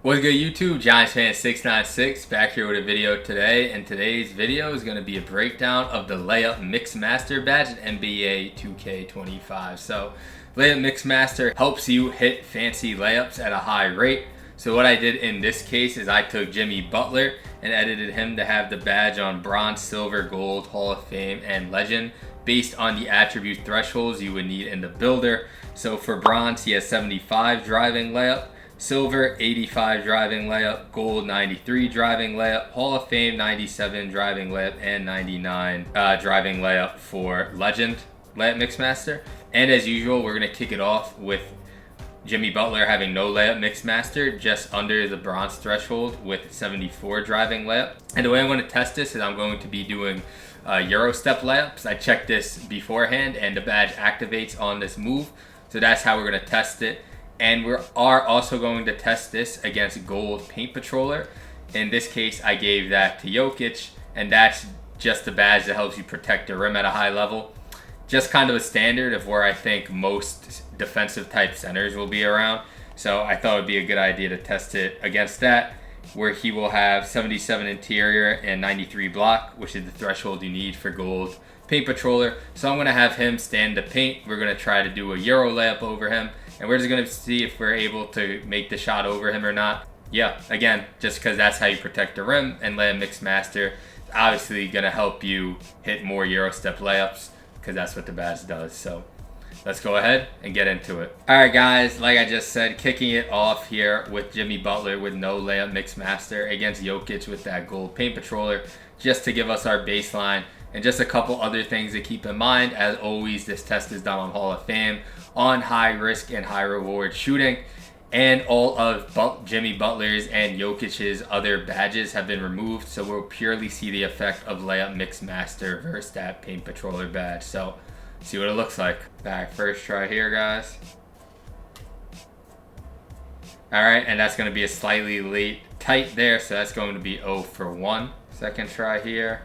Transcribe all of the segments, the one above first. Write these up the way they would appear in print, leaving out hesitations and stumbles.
What's good YouTube? Giants fan 696 back here with a video today, and today's video is going to be a breakdown of the Layup Mixmaster Badge in NBA 2K25. So Layup Mixmaster helps you hit fancy layups at a high rate. So what I did in this case is I took Jimmy Butler and edited him to have the badge on bronze, silver, gold, Hall of Fame, and legend based on the attribute thresholds you would need in the builder. So for bronze, he has 75 driving layup, silver 85 driving layup, gold 93 driving layup, Hall of Fame 97 driving layup, and 99 driving layup for legend Layup Mixmaster. And as usual, we're going to kick it off with Jimmy Butler having no layup mixmaster, just under the bronze threshold with 74 driving layup. And the way I'm going to test this is I'm going to be doing Euro step layups. I checked this beforehand and the badge activates on this move. So that's how we're going to test it. And we are also going to test this against gold paint patroller. In this case, I gave that to Jokic, and that's just the badge that helps you protect the rim at a high level. Just kind of a standard of where I think most defensive type centers will be around. So I thought it would be a good idea to test it against that, where he will have 77 interior and 93 block, which is the threshold you need for gold paint patroller. So I'm going to have him stand the paint. We're going to try to do a Euro layup over him, and we're just going to see if we're able to make the shot over him or not. Yeah, again, just because that's how you protect the rim, and Layup Mixmaster is obviously going to help you hit more Euro step layups, because that's what the badge does. So let's go ahead and get into it. All right, guys, like I just said, kicking it off here with Jimmy Butler with no Layup Mixmaster against Jokic with that gold paint patroller, just to give us our baseline. And just a couple other things to keep in mind. As always, this test is done on Hall of Fame, on high risk and high reward shooting. And all of Jimmy Butler's and Jokic's other badges have been removed. So we'll purely see the effect of Layup Mixmaster versus that paint patroller badge. So see what it looks like. All right, first try here, guys. All right, and that's going to be a slightly late tight there. So that's going to be 0 for 1. Second try here.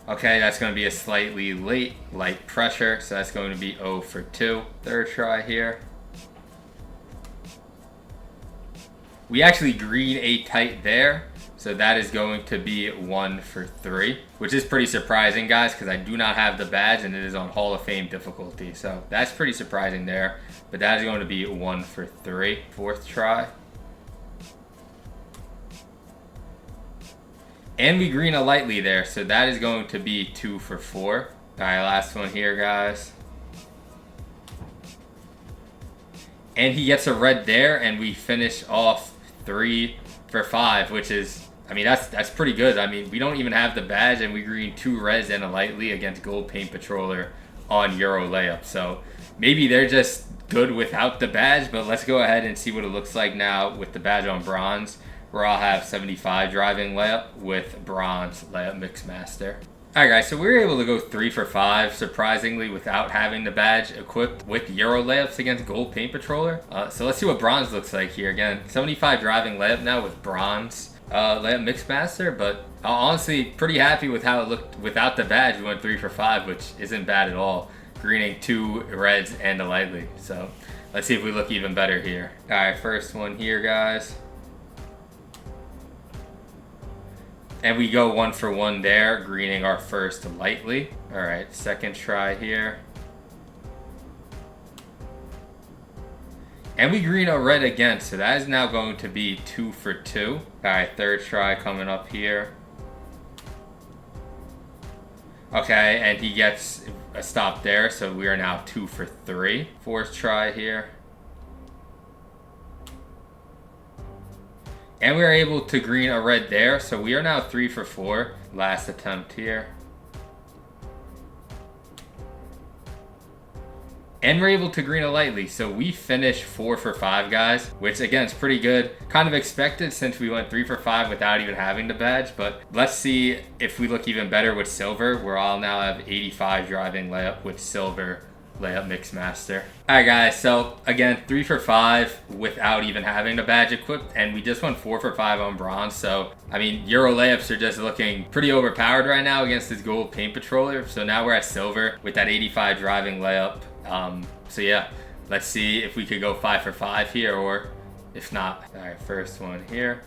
Okay, that's going to be a slightly late light pressure, so that's going to be 0 for 2. Third try here. We actually green a tight there, so that is going to be 1 for 3, which is pretty surprising, guys, because I do not have the badge and it is on Hall of Fame difficulty. So that's pretty surprising there, but that is going to be 1 for 3. Fourth try. And we green a lightly there, so that is going to be 2 for 4. All right, last one here, guys. And he gets a red there, and we finish off 3 for 5, which is, I mean, that's pretty good. I mean, we don't even have the badge, and we green 2 reds and a lightly against gold paint patroller on Euro layup. So maybe they're just good without the badge, but let's go ahead and see what it looks like now with the badge on bronze, where I'll have 75 driving layup with bronze Layup Mixmaster. Alright, guys, so we were able to go 3 for 5, surprisingly, without having the badge equipped with Euro layups against gold paint patroller. So let's see what bronze looks like here. Again, 75 driving layup now with bronze Layup Mixmaster, but honestly, pretty happy with how it looked without the badge. We went 3 for 5, which isn't bad at all. Greening 2 reds and a lightly. So let's see if we look even better here. Alright, first one here, guys. And we go 1 for 1 there, greening our first lightly. All right, second try here. And we green a red again, so that is now going to be 2 for 2. All right, third try coming up here. Okay, and he gets a stop there, so we are now 2 for 3. Fourth try here. And we are able to green a red there, so we are now 3 for 4. Last attempt here. And we're able to green a lightly, so we finish 4 for 5, guys, which again is pretty good. Kind of expected since we went 3 for 5 without even having the badge, but let's see if we look even better with silver, where I'll now have 85 driving layup with silver Layup Mixmaster. Alright, guys, so again, 3 for 5 without even having the badge equipped, and we just went 4 for 5 on bronze. So I mean, Euro layups are just looking pretty overpowered right now against this gold paint patroller. So now we're at silver with that 85 driving layup. So yeah, let's see if we could go 5 for 5 here, or if not. All right, first one here.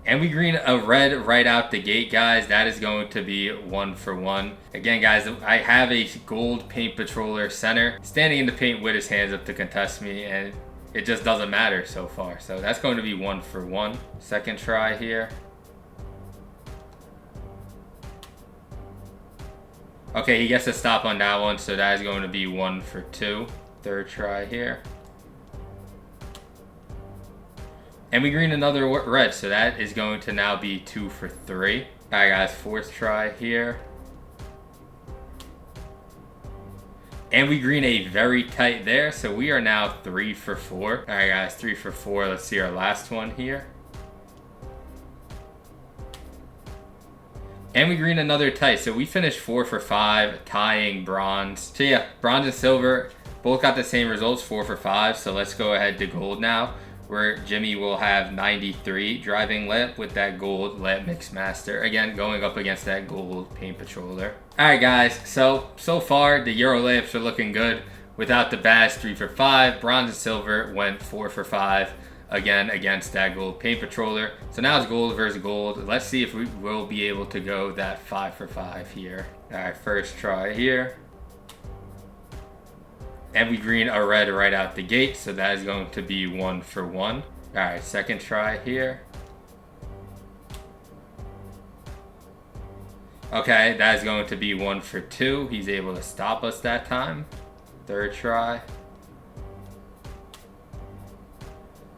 And we green a red right out the gate, guys. That is going to be 1 for 1. Again, guys, I have a gold paint patroller center standing in the paint with his hands up to contest me, and it just doesn't matter so far. So that's going to be 1 for 1. Second try here. Okay, he gets a stop on that one, so that is going to be 1 for 2. Third try here. And we green another red, so that is going to now be 2 for 3. All right, guys, fourth try here. And we green a very tight there, so we are now 3 for 4. All right, guys, 3 for 4. Let's see our last one here. And we green another tight, so we finished 4 for 5, tying bronze. So yeah, bronze and silver both got the same results, 4 for 5. So let's go ahead to gold now, where Jimmy will have 93 driving layup with that gold Layup Mixmaster. Again, going up against that gold paint patroller. Alright guys, so far the Euro layups are looking good. Without the badge, 3 for 5. Bronze and silver went 4 for 5. Again, against that gold paint patroller. So now it's gold versus gold. Let's see if we will be able to go that 5 for 5 here. Alright, first try here. And we green a red right out the gate, so that is going to be 1 for 1. Alright, second try here. Okay, that is going to be 1 for 2. He's able to stop us that time. Third try.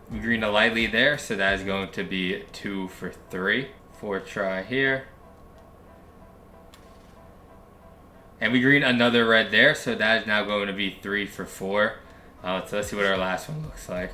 We green a lightly there, so that is going to be 2 for 3. Fourth try here. And we green another red there, so that is now going to be 3 for 4. So let's see what our last one looks like.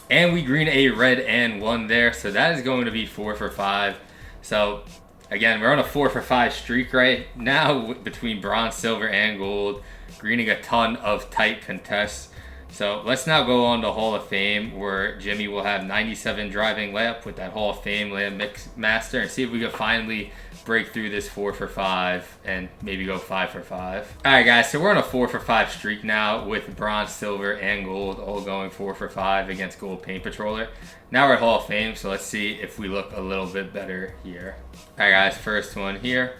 And we green a red and 1 there, so that is going to be 4 for 5. So again, we're on a 4 for 5 streak right now between bronze, silver, and gold. Greening a ton of tight contests. So let's now go on to Hall of Fame, where Jimmy will have 97 driving layup with that Hall of Fame Layup Mixmaster, and see if we can finally break through this 4 for 5 and maybe go 5 for 5. Alright guys, so we're on a 4 for 5 streak now with bronze, silver, and gold all going 4 for 5 against gold paint patroller. Now we're at Hall of Fame, so let's see if we look a little bit better here. Alright guys, first one here.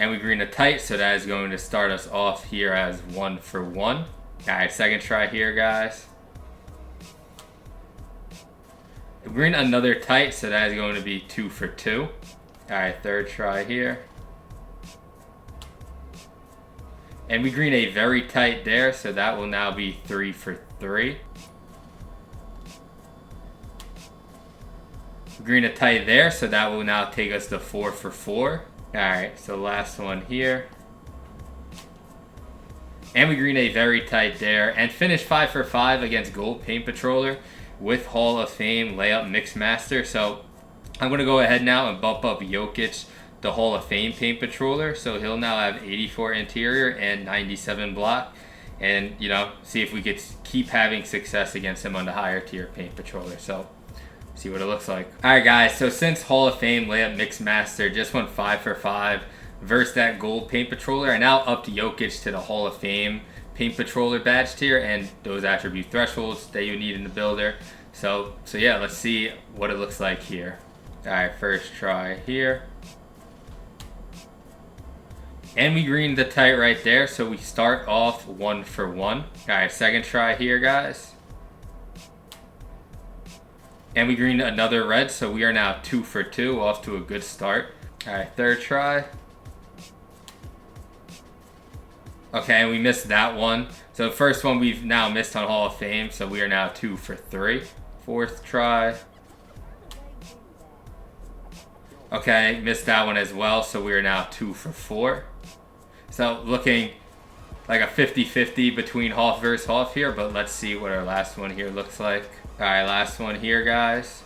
And we green a tight, so that is going to start us off here as 1 for 1. Alright, second try here, guys. We green another tight, so that is going to be 2 for 2. Alright, third try here. And we green a very tight there, so that will now be 3 for 3. We green a tight there, so that will now take us to 4 for 4. Alright, so last one here. And we green a very tight there and finish 5 for 5 against gold paint patroller with Hall of Fame Layup Mixmaster. So I'm going to go ahead now and bump up Jokic, the Hall of Fame paint patroller. So he'll now have 84 interior and 97 block. And, you know, see if we could keep having success against him on the higher tier paint patroller. So see what it looks like. Alright guys, so since Hall of Fame Layup Mixmaster just went 5 for 5 versus that gold paint patroller, I now upped Jokic to the Hall of Fame paint patroller badge tier and those attribute thresholds that you need in the builder. So yeah, let's see what it looks like here. Alright, first try here. And we green the tight right there, so we start off 1 for 1. Alright, second try here, guys. And we green another red, so we are now 2 for 2, off to a good start. Alright, third try. Okay, we missed that one. So the first one we've now missed on Hall of Fame, so we are now 2 for 3. Fourth try. Okay, missed that one as well, so we are now 2 for 4. So looking like a 50-50 between Hoff versus Hoff here, but let's see what our last one here looks like. Alright, last one here, guys.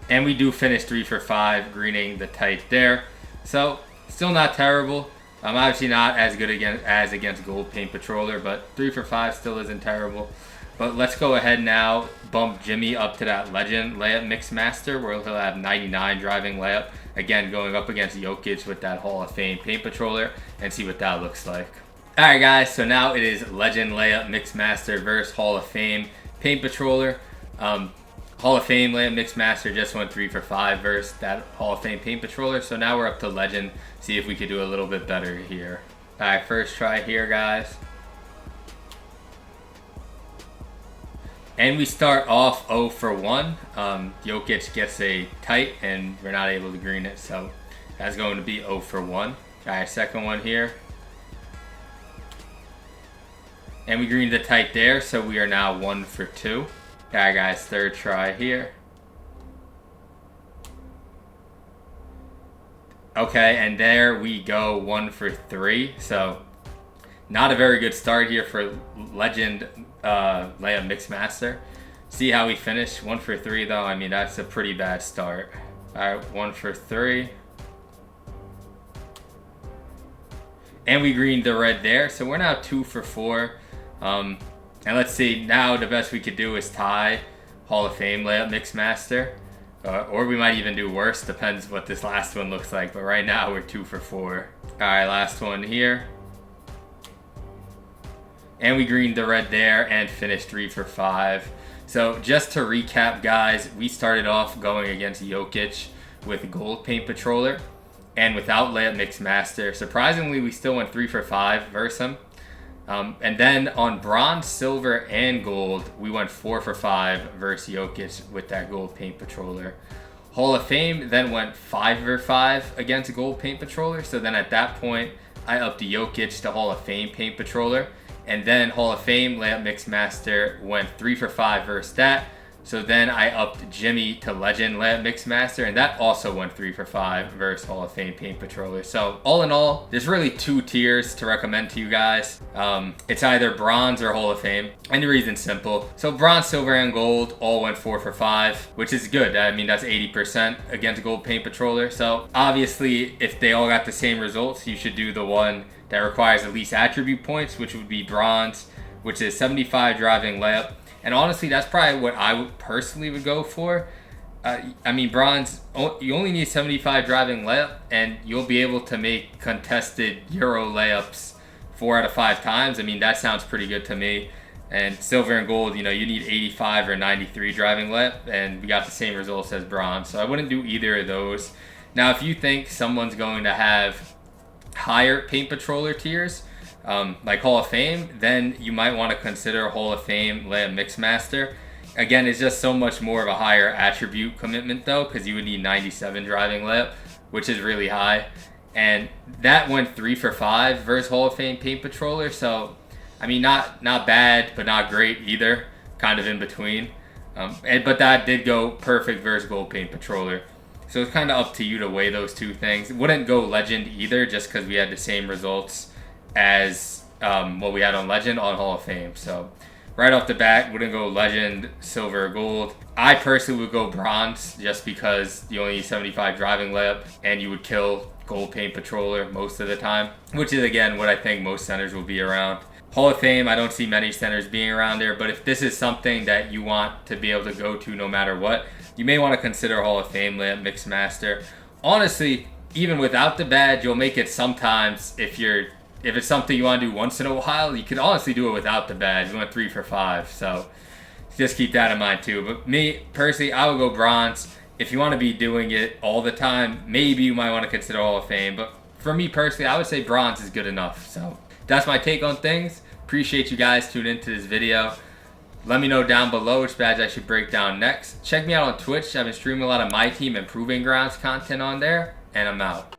And we do finish 3 for 5, greening the tight there. So, still not terrible. Obviously not as good as against gold paint patroller, but 3 for 5 still isn't terrible. But let's go ahead now, bump Jimmy up to that Legend Layup Mixmaster, where he'll have 99 driving layup. Again, going up against Jokic with that Hall of Fame paint patroller, and see what that looks like. Alright guys, so now it is Legend Layup Mixmaster versus Hall of Fame paint patroller. Hall of Fame Layup Mixmaster just went 3 for 5 versus that Hall of Fame paint patroller. So now we're up to Legend, see if we could do a little bit better here. Alright, first try here, guys. And we start off 0 for 1. Jokic gets a tight and we're not able to green it, so that's going to be 0 for 1. Alright, second one here. And we greened the tight there, so we are now 1 for 2. Alright guys, third try here. Okay, and there we go, 1 for 3. So not a very good start here for Legend Layup Mixmaster. See how we finish. 1 for 3 though. I mean, that's a pretty bad start. Alright, 1 for 3. And we greened the red there. So we're now 2 for 4. And let's see, now the best we could do is tie Hall of Fame Layup Mixmaster. Or we might even do worse, depends what this last one looks like. But right now we're 2 for 4. Alright, last one here. And we greened the red there and finished 3 for 5. So just to recap, guys, we started off going against Jokic with gold paint patroller and without Layup Mixmaster. Surprisingly, we still went 3 for 5 versus him. And then on bronze, silver, and gold, we went 4 for 5 versus Jokic with that gold paint patroller. Hall of Fame then went 5 for 5 against gold paint patroller. So then at that point, I upped Jokic to Hall of Fame paint patroller. And then Hall of Fame Layup Mixmaster went 3 for 5 versus that. So then I upped Jimmy to Legend Layup Mixmaster, and that also went 3 for 5 versus Hall of Fame paint patroller. So all in all, there's really 2 tiers to recommend to you guys. It's either bronze or Hall of Fame, and the reason's simple. So bronze, silver, and gold all went 4 for 5, which is good. I mean, that's 80% against gold paint patroller. So obviously, if they all got the same results, you should do the one that requires the least attribute points, which would be bronze, which is 75 driving layup. And honestly, that's probably what I personally would go for. I mean, bronze, you only need 75 driving layup, and you'll be able to make contested Euro layups 4 out of 5 times. I mean, that sounds pretty good to me. And silver and gold, you know, you need 85 or 93 driving layup, and we got the same results as bronze. So I wouldn't do either of those. Now, if you think someone's going to have higher paint patroller tiers, like Hall of Fame, then you might want to consider Hall of Fame Layup Mixmaster. Again, it's just so much more of a higher attribute commitment though, because you would need 97 driving layup, which is really high. And that went 3 for 5 versus Hall of Fame paint patroller. So, I mean, not bad, but not great either. Kind of in between. But that did go perfect versus gold paint patroller. So it's kind of up to you to weigh those 2 things. It wouldn't go Legend either, just because we had the same results as what we had on Legend on Hall of Fame. So right off the bat, wouldn't go Legend, silver, gold. I personally would go bronze just because you only need 75 driving layup and you would kill gold paint patroller most of the time, which is again what I think most centers will be around. Hall of Fame, I don't see many centers being around there, but if this is something that you want to be able to go to no matter what, you may want to consider Hall of Fame Layup Mixmaster. Honestly, even without the badge, you'll make it sometimes if it's something you want to do once in a while. You could honestly do it without the badge. We went 3 for 5, so just keep that in mind too. But me, personally, I would go bronze. If you want to be doing it all the time, maybe you might want to consider Hall of Fame. But for me personally, I would say bronze is good enough. So that's my take on things. Appreciate you guys tuning into this video. Let me know down below which badge I should break down next. Check me out on Twitch. I've been streaming a lot of My Team and Proving Grounds content on there. And I'm out.